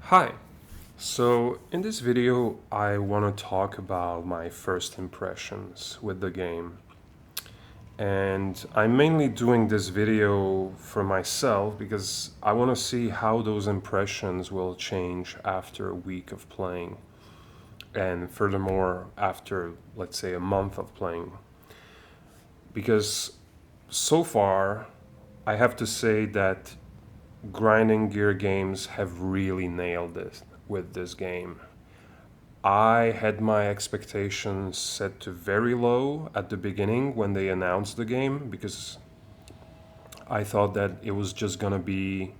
Hi. So, in this video, I want to talk about my first impressions with the game. And I'm mainly doing this video for myself because I want to see how those impressions will change after a week of playing. And furthermore, after, let's say, a month of playing. Because so far, I have to say that grinding gear games have really nailed it with this game. I had my expectations set to very low at the beginning when they announced the game because I thought that it was just gonna be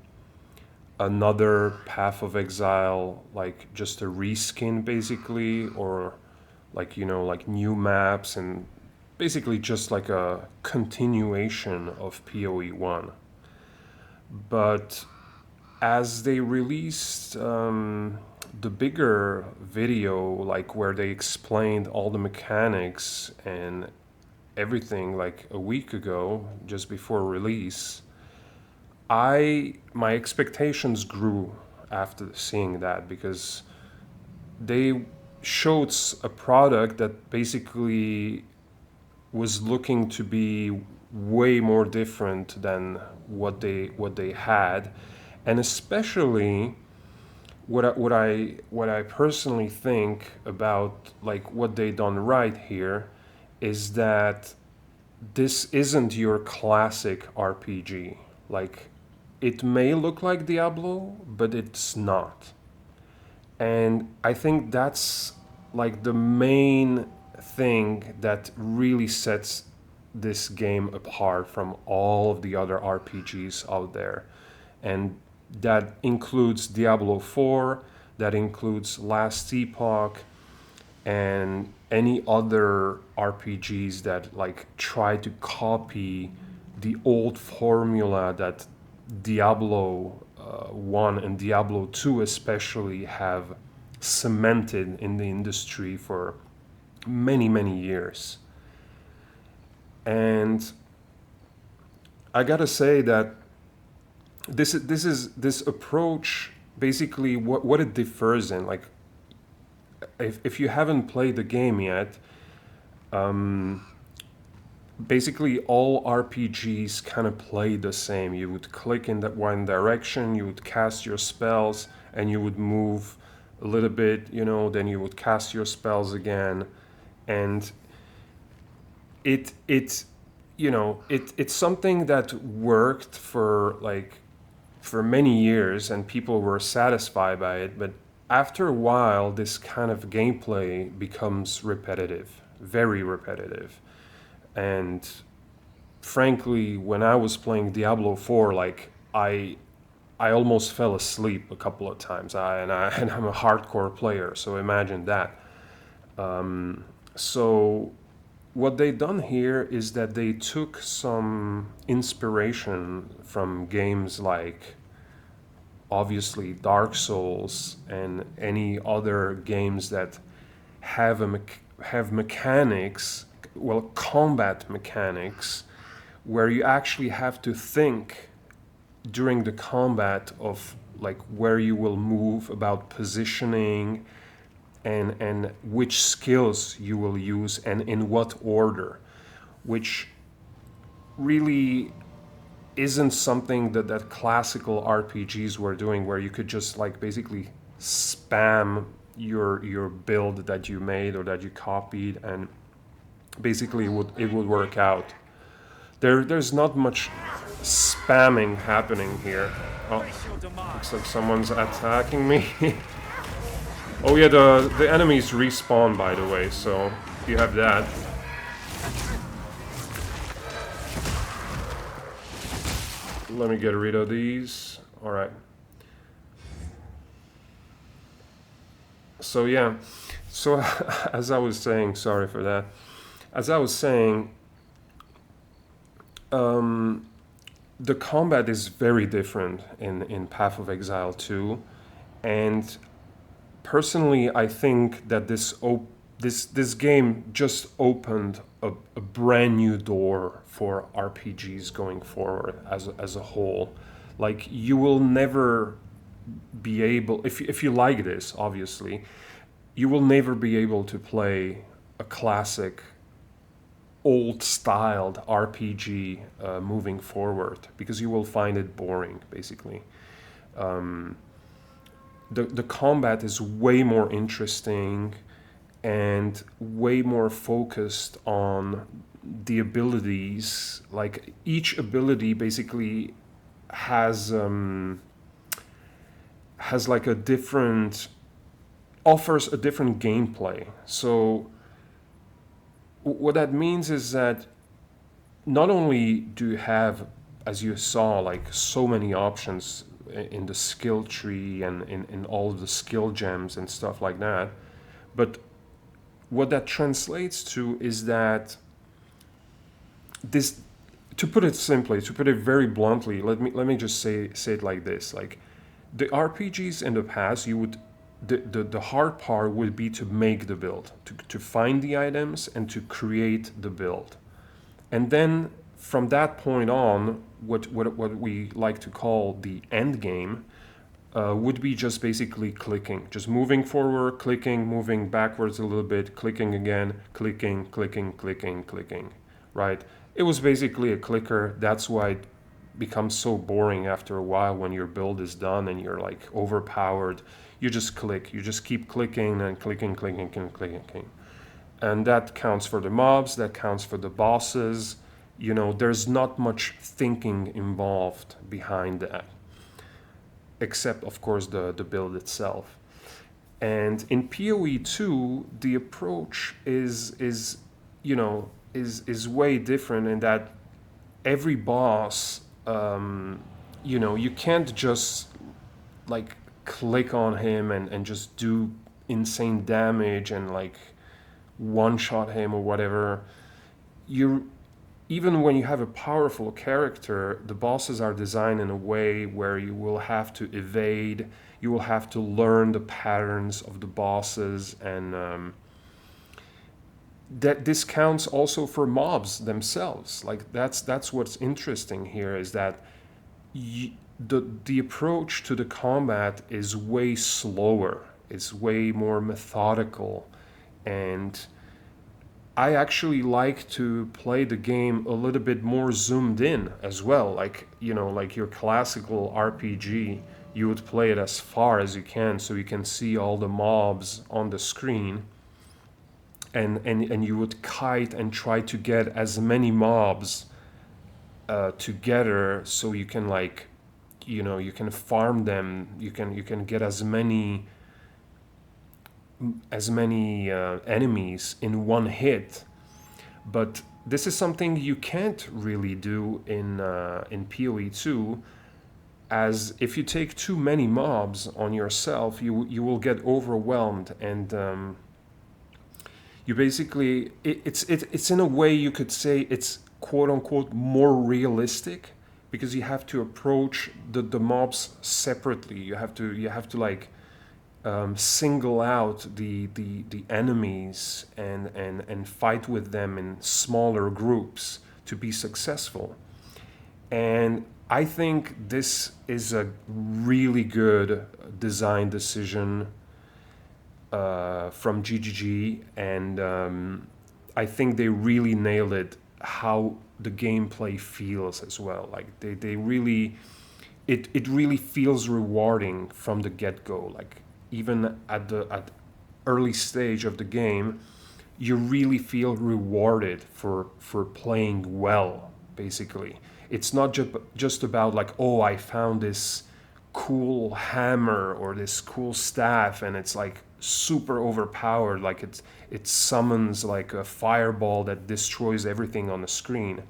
another Path of Exile, like just a reskin basically, or like new maps and basically just like a continuation of PoE 1. But as they released the bigger video, like where they explained all the mechanics and everything, like a week ago, just before release, my expectations grew after seeing that because they showed a product that basically was looking to be way more different than what they had, and especially what I personally think about like what they done right here is that this isn't your classic RPG. Like, it may look like Diablo, but it's not. And I think that's like the main thing that really sets this game apart from all of the other RPGs out there. And that includes Diablo 4, that includes Last Epoch, and any other RPGs that like try to copy the old formula that Diablo 1 and Diablo 2 especially have cemented in the industry for many, many years. And I gotta say that this approach basically what it differs in. Like, if you haven't played the game yet, basically all RPGs kind of play the same. You would click in that one direction, you would cast your spells, and you would move a little bit, then you would cast your spells again, and it's something that worked for many years and people were satisfied by it, but after a while this kind of gameplay becomes repetitive, very repetitive. And frankly, when I was playing Diablo 4, like I almost fell asleep a couple of times. And I'm a hardcore player, so imagine that. So what they done here is that they took some inspiration from games like obviously Dark Souls and any other games that have have mechanics, well, combat mechanics, where you actually have to think during the combat of like where you will move, about positioning, and which skills you will use and in what order, which really isn't something that classical RPGs were doing, where you could just like basically spam your build that you made or that you copied, and basically it would work out. There's not much spamming happening here. Oh, looks like someone's attacking me. Oh yeah, the enemies respawn, by the way, so you have that. Let me get rid of these. All right. So yeah, so as I was saying, sorry for that. As I was saying, the combat is very different in Path of Exile 2, and personally, I think that this game just opened a brand new door for RPGs going forward as a whole. Like, you will never be able, if you like this, obviously, you will never be able to play a classic old styled RPG moving forward, because you will find it boring, basically. The combat is way more interesting and way more focused on the abilities. Like each ability basically has like a different, offers a different gameplay. So what that means is that not only do you have, as you saw, like so many options in the skill tree and in all of the skill gems and stuff like that, but what that translates to is that this, to put it simply, to put it very bluntly, let me just say it like this: like the RPGs in the past, you would, the hard part would be to make the build, to find the items and to create the build. And then from that point on, what we like to call the end game would be just basically clicking, just moving forward, clicking, moving backwards a little bit, clicking again, clicking, clicking, clicking, clicking, right? It was basically a clicker. That's why it becomes so boring after a while when your build is done and you're like overpowered. You just click, you just keep clicking and clicking, clicking, clicking, clicking. And that counts for the mobs, that counts for the bosses. You know, there's not much thinking involved behind that, except of course the build itself. And in PoE 2, the approach is you know, is way different in that every boss, you know, you can't just like click on him and just do insane damage and like one shot him or whatever. You, even when you have a powerful character, the bosses are designed in a way where you will have to evade, you will have to learn the patterns of the bosses, and that this counts also for mobs themselves. Like that's what's interesting here, is that the approach to the combat is way slower, it's way more methodical, and I actually like to play the game a little bit more zoomed in as well. Like, you know, like your classical RPG, you would play it as far as you can so you can see all the mobs on the screen. And you would kite and try to get as many mobs together so you can, like, you know, you can farm them, you can get as many enemies in one hit. But this is something you can't really do in PoE 2, as if you take too many mobs on yourself, you will get overwhelmed, and you basically, it's in a way you could say it's quote unquote more realistic, because you have to approach the mobs separately. You have to like single out the enemies and fight with them in smaller groups to be successful. And I think this is a really good design decision from GGG, and I think they really nailed it, how the gameplay feels as well. Like they really, it really feels rewarding from the get-go. Like even at early stage of the game, you really feel rewarded for playing well, basically. It's not just about like, oh, I found this cool hammer or this cool staff and it's like super overpowered, like it summons like a fireball that destroys everything on the screen.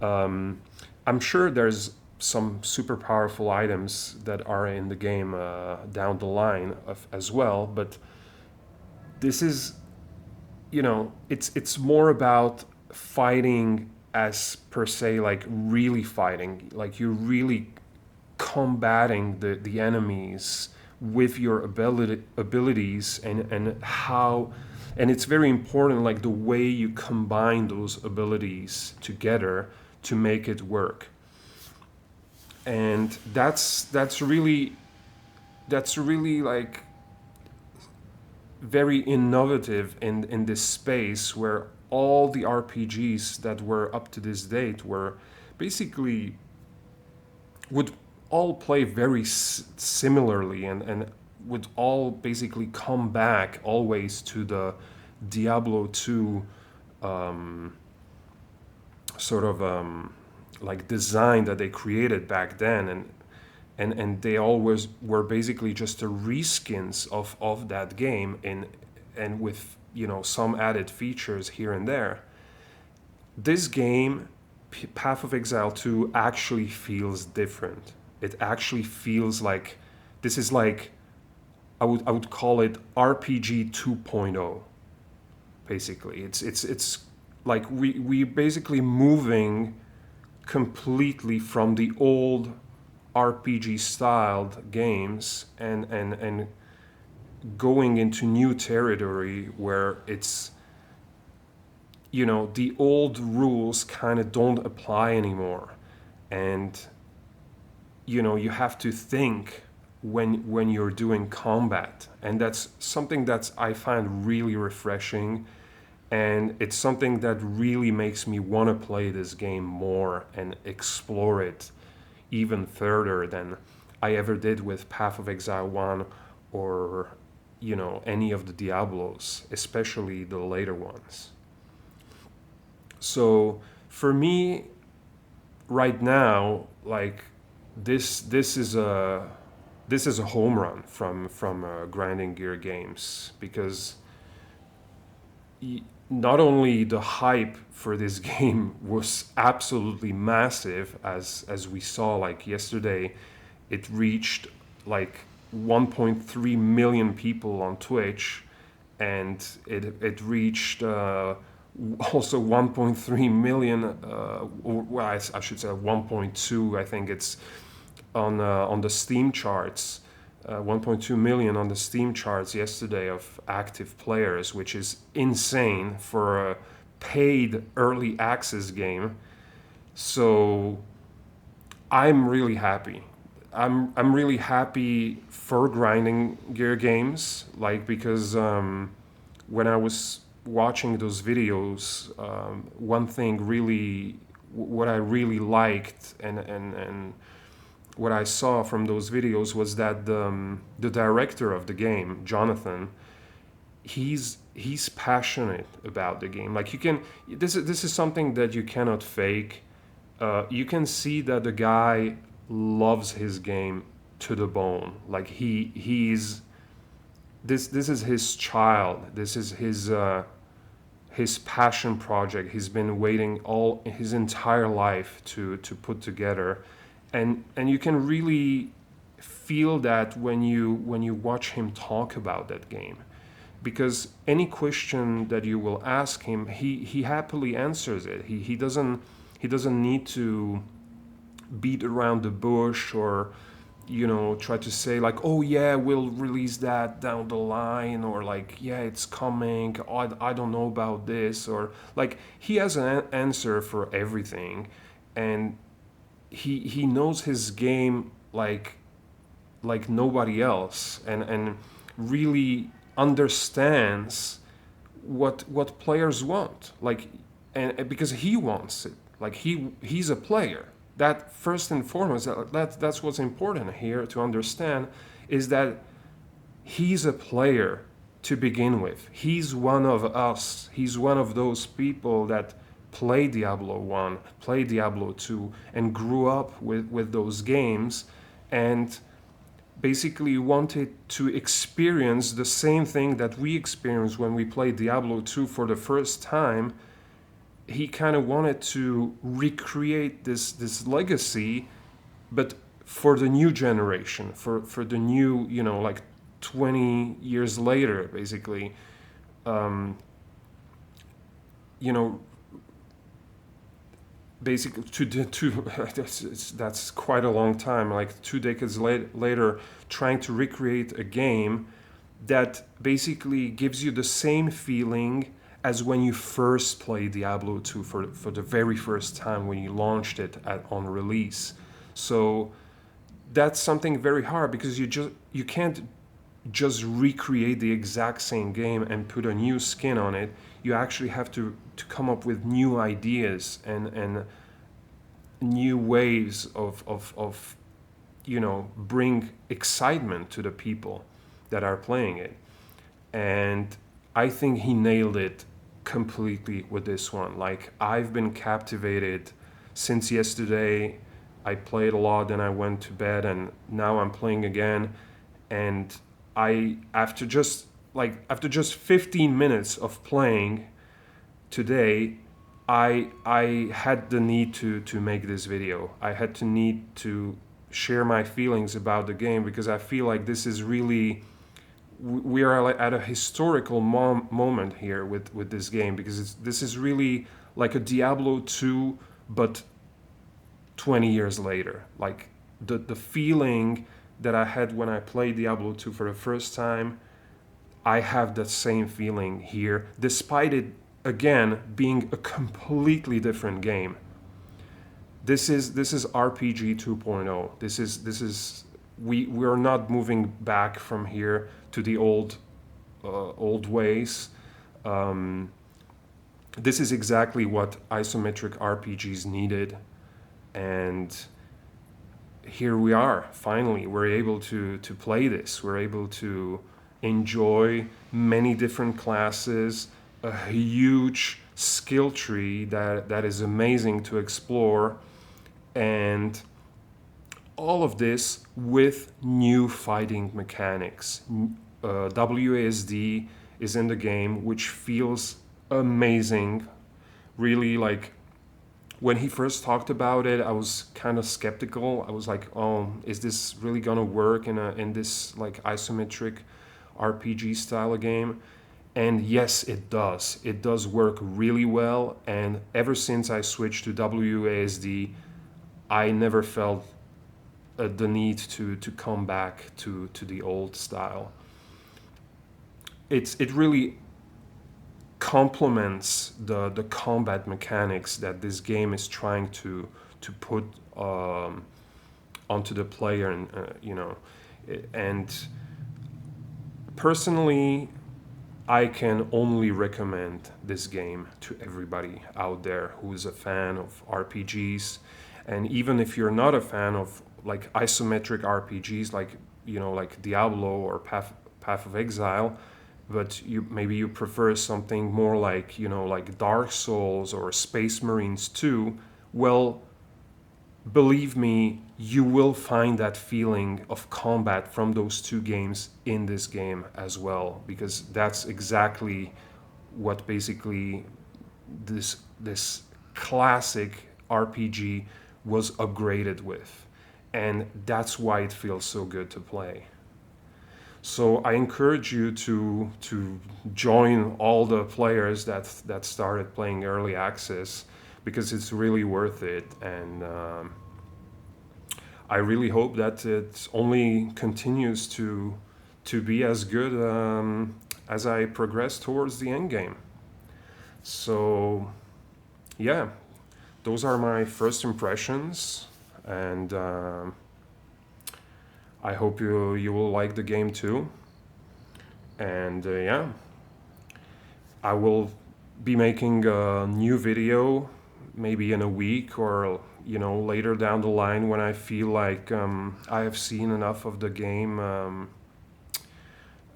I'm sure there's some super powerful items that are in the game down the line as well, but this is, you know, it's more about fighting as per se, like really fighting, like you're really combating the enemies with your abilities, and how, and it's very important, like the way you combine those abilities together to make it work. And that's really that's really like very innovative in this space where all the RPGs that were up to this date were basically would all play very similarly and would all basically come back always to the Diablo 2 um, sort of like design that they created back then, and they always were basically just a reskins of that game and with some added features here and there. This game, Path of Exile 2, actually feels different. It actually feels like this is like I would call it RPG 2.0. Basically, it's like we basically moving completely from the old RPG styled games and going into new territory where it's the old rules kind of don't apply anymore, and you have to think when you're doing combat, and that's something that I find really refreshing, and it's something that really makes me want to play this game more and explore it even further than I ever did with Path of Exile 1 or any of the Diablos, especially the later ones. So for me right now, like this is a home run from Grinding Gear Games, because not only the hype for this game was absolutely massive, as we saw like yesterday, it reached like 1.3 million people on Twitch, and it reached also 1.3 million, or well, I should say 1.2. I think it's on the Steam charts. 1.2 million on the Steam charts yesterday of active players, which is insane for a paid early access game. So I'm really happy. I'm really happy for Grinding Gear Games, like, because when I was watching those videos, one thing really, what I really liked and what I saw from those videos was that the director of the game, Jonathan, he's passionate about the game. Like, you can, this is something that you cannot fake. You can see that the guy loves his game to the bone. Like, he's this is his child. This is his passion project. He's been waiting all his entire life to put together, and you can really feel that when you watch him talk about that game, because any question that you will ask him, he happily answers it. He doesn't need to beat around the bush, or try to say like, oh yeah, we'll release that down the line, or like, yeah, it's coming, I don't know about this, or like, he has an answer for everything, and he knows his game like nobody else, and really understands what players want, like, and because he wants it, like, he's a player. That, first and foremost, that's what's important here to understand, is that he's a player to begin with. He's one of us. He's one of those people that play Diablo 1, play Diablo 2, and grew up with those games, and basically wanted to experience the same thing that we experienced when we played Diablo 2 for the first time. He kind of wanted to recreate this legacy, but for the new generation, for the new, like 20 years later, basically. You know, basically that's quite a long time, like 2 decades later, trying to recreate a game that basically gives you the same feeling as when you first played Diablo 2 for the very first time, when you launched it on release. So that's something very hard, because you can't just recreate the exact same game and put a new skin on it. You actually have to come up with new ideas and new ways of bring excitement to the people that are playing it. And I think he nailed it completely with this one. Like, I've been captivated since yesterday. I played a lot, then I went to bed, and now I'm playing again. And after just 15 minutes of playing today, I had the need to make this video. I had to need to share my feelings about the game, because I feel like this is really, we are at a historical moment here with this game, because this is really like a Diablo 2, but 20 years later. Like, the feeling that I had when I played Diablo 2 for the first time, I have that same feeling here, despite it again being a completely different game. This is RPG 2.0. This is we're not moving back from here to the old ways. This is exactly what isometric RPGs needed, and here we are. Finally, we're able to play this. We're able to enjoy many different classes, a huge skill tree that is amazing to explore, and all of this with new fighting mechanics. WASD is in the game, which feels amazing. Really, like, when he first talked about it, I was kind of skeptical. I was like, oh, is this really gonna work in this like isometric RPG style of game? And yes, it does. It does work really well. And ever since I switched to WASD, I never felt the need to come back to the old style. It really complements the combat mechanics that this game is trying to put onto the player, and and personally, I can only recommend this game to everybody out there who is a fan of RPGs. And even if you're not a fan of like isometric RPGs, like like Diablo or Path of Exile, but maybe you prefer something more like like Dark Souls or Space Marines 2, well, believe me, you will find that feeling of combat from those two games in this game as well, because that's exactly what basically this classic RPG was upgraded with, and that's why it feels so good to play. So I encourage you to join all the players that started playing early access, because it's really worth it. And I really hope that it only continues to be as good as I progress towards the end game. So yeah, those are my first impressions, and I hope you will like the game too. And yeah, I will be making a new video maybe in a week, or later down the line, when I feel like I have seen enough of the game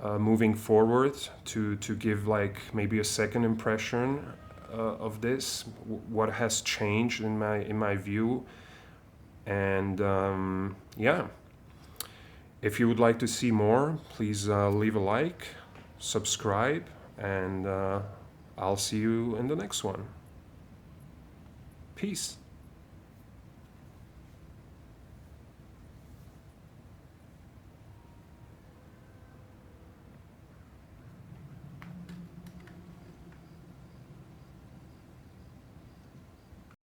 moving forward to give like maybe a second impression of this, what has changed in my view. And yeah, if you would like to see more, please leave a like, subscribe, and I'll see you in the next one. Peace.